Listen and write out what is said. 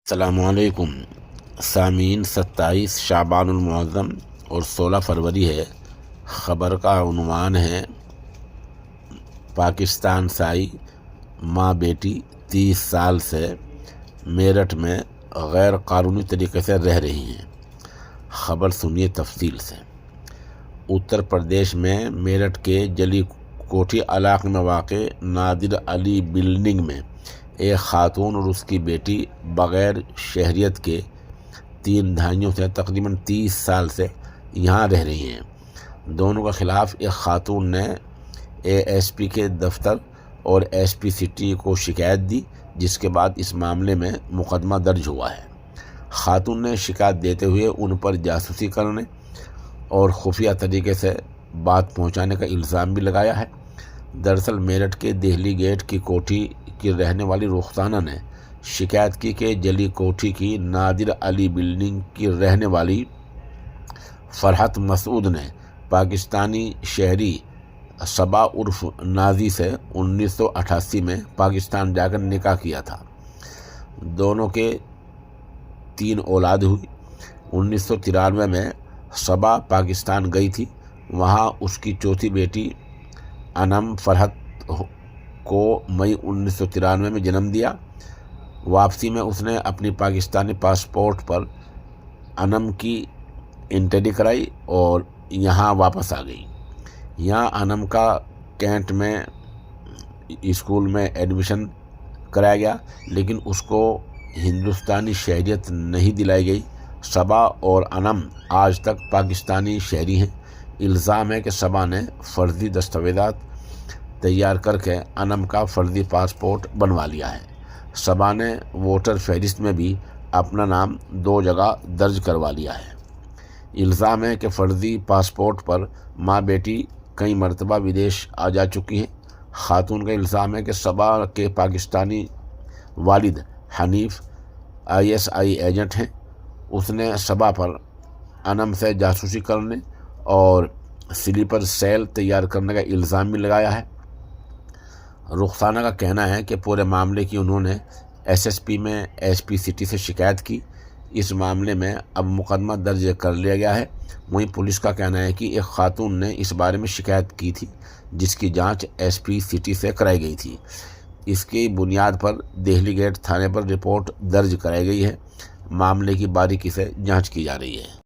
السلام علیکم سامعین، 27 شعبان المعظم اور 16 فروری ہے۔ خبر کا عنوان ہے پاکستان سائی ماں بیٹی 30 سال سے میرٹھ میں غیر قانونی طریقے سے رہ رہی ہیں۔ خبر سنیے تفصیل سے۔ اتر پردیش میں میرٹھ کے جلی کوٹھی علاقے میں واقع نادر علی بلڈنگ میں ایک خاتون اور اس کی بیٹی بغیر شہریت کے 3 دہائیوں سے تقریباً 30 سال سے یہاں رہ رہی ہیں۔ دونوں کے خلاف ایک خاتون نے ASP کے دفتر اور SP سٹی کو شکایت دی، جس کے بعد اس معاملے میں مقدمہ درج ہوا ہے۔ خاتون نے شکایت دیتے ہوئے ان پر جاسوسی کرنے اور خفیہ طریقے سے بات پہنچانے کا الزام بھی لگایا ہے۔ دراصل میرٹھ کے دہلی گیٹ کی کوٹھی کی رہنے والی رخسانہ نے شکایت کی کہ جلی کوٹھی کی نادر علی بلڈنگ کی رہنے والی فرحت مسعود نے پاکستانی شہری صبا عرف نازی سے 1988 میں پاکستان جا کر نکاح کیا تھا۔ دونوں کے 3 اولاد ہوئی۔ 1993 میں صبا پاکستان گئی تھی۔ وہاں اس کی چوتھی بیٹی انم فرحت کو مئی 1993 میں جنم دیا۔ واپسی میں اس نے اپنی پاکستانی پاسپورٹ پر انم کی انٹری کرائی اور یہاں واپس آ گئی۔ یہاں انم کا کینٹ میں اسکول میں ایڈمیشن کرایا گیا، لیکن اس کو ہندوستانی شہریت نہیں دلائی گئی۔ صبا اور انم آج تک پاکستانی شہری ہیں۔ الزام ہے کہ صبا نے فرضی دستاویزات تیار کر کے انم کا فرضی پاسپورٹ بنوا لیا ہے۔ صبا نے ووٹر فہرست میں بھی اپنا نام 2 جگہ درج کروا لیا ہے۔ الزام ہے کہ فرضی پاسپورٹ پر ماں بیٹی کئی مرتبہ ودیش آ جا چکی ہیں۔ خاتون کا الزام ہے کہ صبا کے پاکستانی والد حنیف ISI ایجنٹ ہیں۔ اس نے صبا پر انم سے جاسوسی کرنے اور سلیپر سیل تیار کرنے کا الزام بھی لگایا ہے۔ رخسانہ کا کہنا ہے کہ پورے معاملے کی انہوں نے SSP میں SP سٹی سے شکایت کی۔ اس معاملے میں اب مقدمہ درج کر لیا گیا ہے۔ وہیں پولیس کا کہنا ہے کہ ایک خاتون نے اس بارے میں شکایت کی تھی، جس کی جانچ SP سٹی سے کرائی گئی تھی۔ اس کی بنیاد پر دہلی گیٹ تھانے پر رپورٹ درج کرائی گئی ہے۔ معاملے کی باریکی سے جانچ کی جا رہی ہے۔